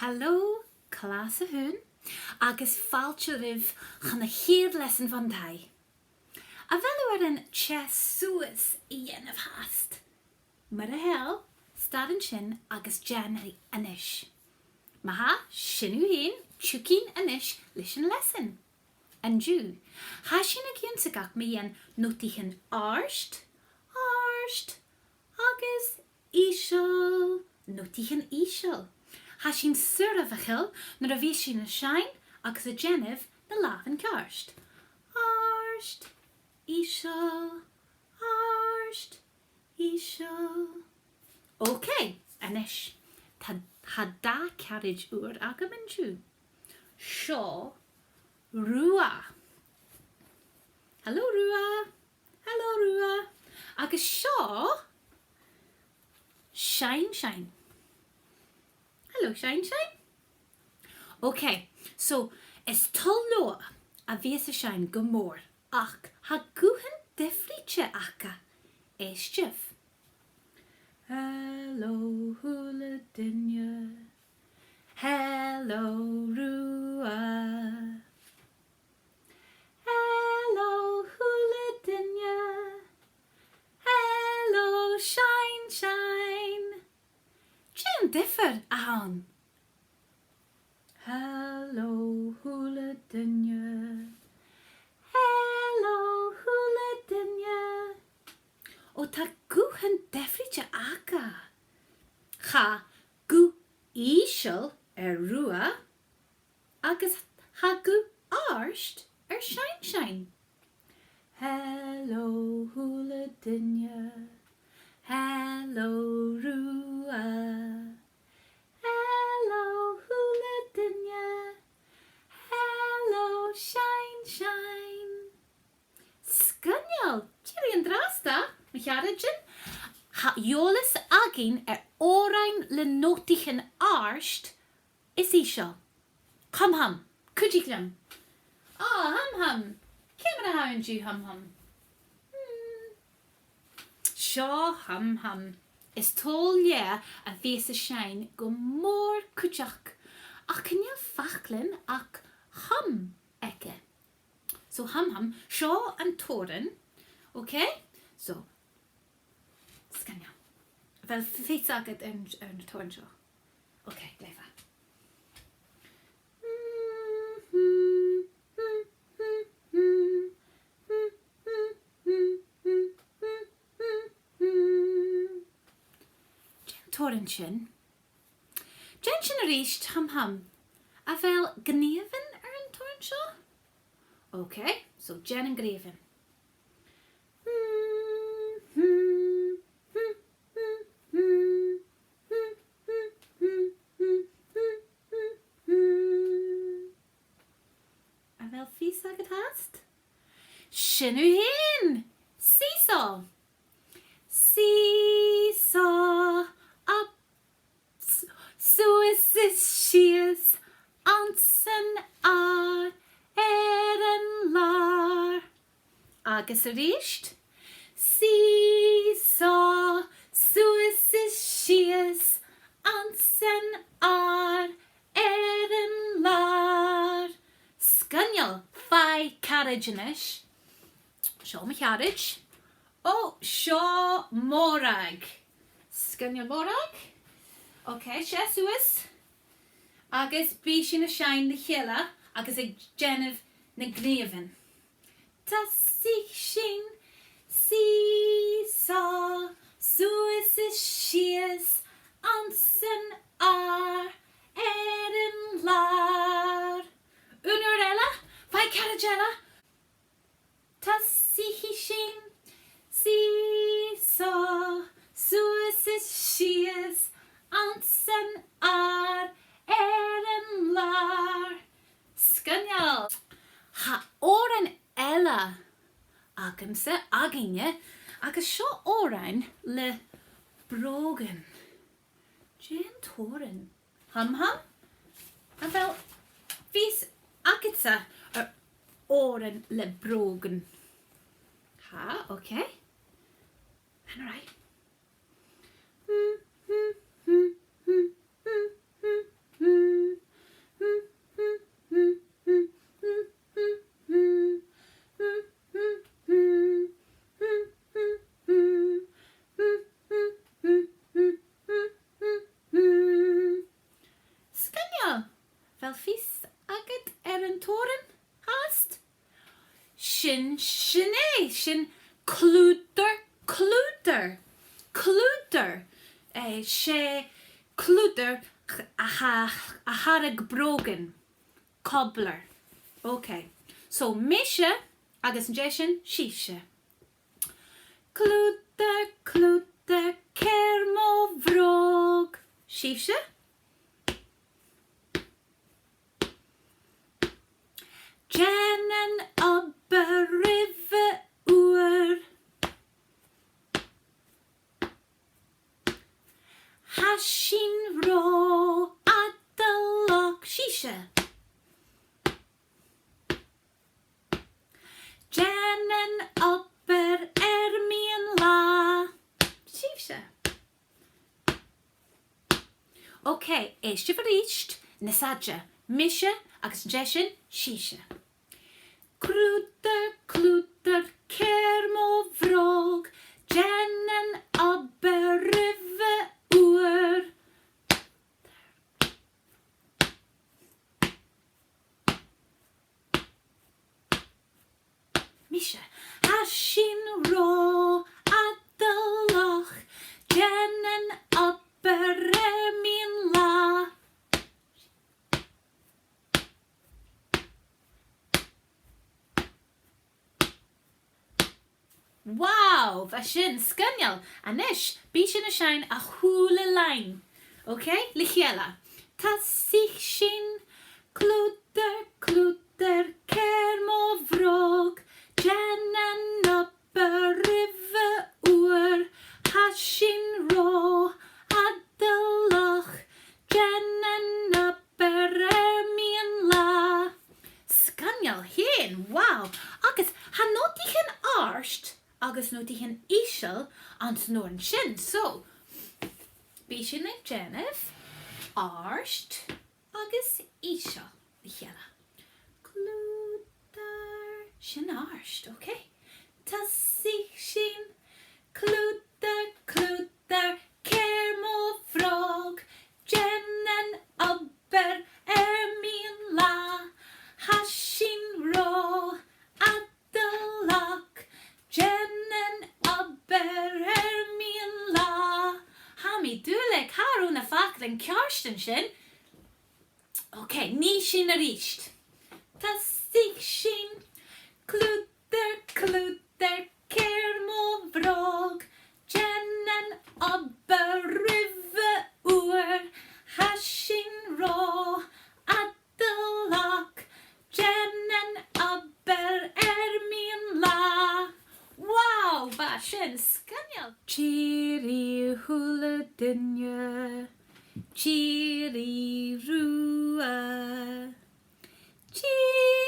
Hallo, class a hun, agus fáilte rih chuna chéad lesson van dai. A fel yn chess suas I dhéanamh hast. Mar a hell, stadan sin agus January anish. Maha shinú hén, chucín anish leis an lesson. An Jew, ha sin a cinsagach mi an notichan arst, agus ishal, notichan ishal. Ha sin sur a fachil, nor a bhí sin a shine, agus a Genev na lavan karst. Arst, ishal, Okay, anish. Ha da carriage ur agam an Jew. Shaw, Rua. Hello, Rua. Hello, Rua. Agus Shaw, Shine. Hello, Shine. Okay, so is tolloa a vies a shine gomor ach ha guhen defriche aka esjef. Hello, hula dinya. Hello, Rua. Hello, hula dinya. Hello, Shine. Jim differ aan. Hello, hula dinya. Hello, hula dinya. O ta guhen defriche aka. Cha gu ishel Rua. Agus ha gu arst Shine. Hello, hula dinya. Hello, Rua. Hello, hula dinya. Hello, Shine. Scunnial, Gillian drasta, Micharadjin. Ha jolis agin orain le notichen arst is isha. Come hum, kujiklam. Hum. Kimra haun ju hum. Shaw hum. Is tol yeah a vies a shine go more kujak. Ach can you facklin ach hum eke. So hum, Shaw and Toren. Okay? So Scania. Wel feit agad yn Toren Shaw. Okay, gleifa. Toren sin. Jen sin a ríist hum. A fel gneven yn Toren Shaw? Okay, so Jen and Graven. A fel fys agad hast? Sinú hyn! Seesaw! Seesaw! Up! Suis is shears! Ansen ar! Lar. Agus a ríist. Seesaw, suis is shears, ansen ar, lar. Scunnial, fai carriage anish. Shaw my carriage. Oh, Shaw morag. Scunnial morag. Okay, she suis. Agus bishin a shine the hilla. Agus a Genev na gneven. Ta sich sin, seesaw, suis is shears, ansen ar, lar. Unurella, vai caragella. Ta sich sin, seesaw, suis is shears, ansen ar, lar. Scunnial. Ha oren ella agamse aginje agus seo oren le brogan. Jen toren. Hum. A fel vis agatsa oren le brogan. Ha, okay. Alright. Hmm. selfies agad yn toren hast. Sin sinné, sin clúder. Sé clúder a harag brogan. Cobbler. Okay. So, mishe agus jeshin shisha. Clúder, kermo vrog. Shisha. Jennen aber rive uer. Hashin ro adalok shisha. Jennen aber ermien la shisha. Okay, eistje verricht, nesadja, mishe, agus jeshin, shisha. Clúder, kermo vrog, jennen aber rive uer. Misha, hashin ro adalach, jennen aber ermien la. Wow, fashin skynial. Anish, bishin a shine a hula line. Okay, lichiela. Tasich shin, clúder, kermo vrog, jennen upper rive uer, hashin ro, adalach, jennen upper ermien la. Skynial hyn, wow. Agus, hanotichen arsht, agus notichen ishel, ans norn shin. So, bishin like Jennifer, arsht, agus ishel. Lichiela. Clúder, shin arsht, okay. Tasich shin, clúder, kermo vrog, jennen aber ermien la, hashin ro, adalak, jennen aber ermien la. Hami dulek harun a faklen kjarsten shin. Okay, ni shin a richt. Tasich shin, clúder, kermo vrog, jennen aber rive uer, hashin ro, adalak, jennen aber ermien la. Wow, bashin skynial. Cheery hula dinja, cheery rua, cheery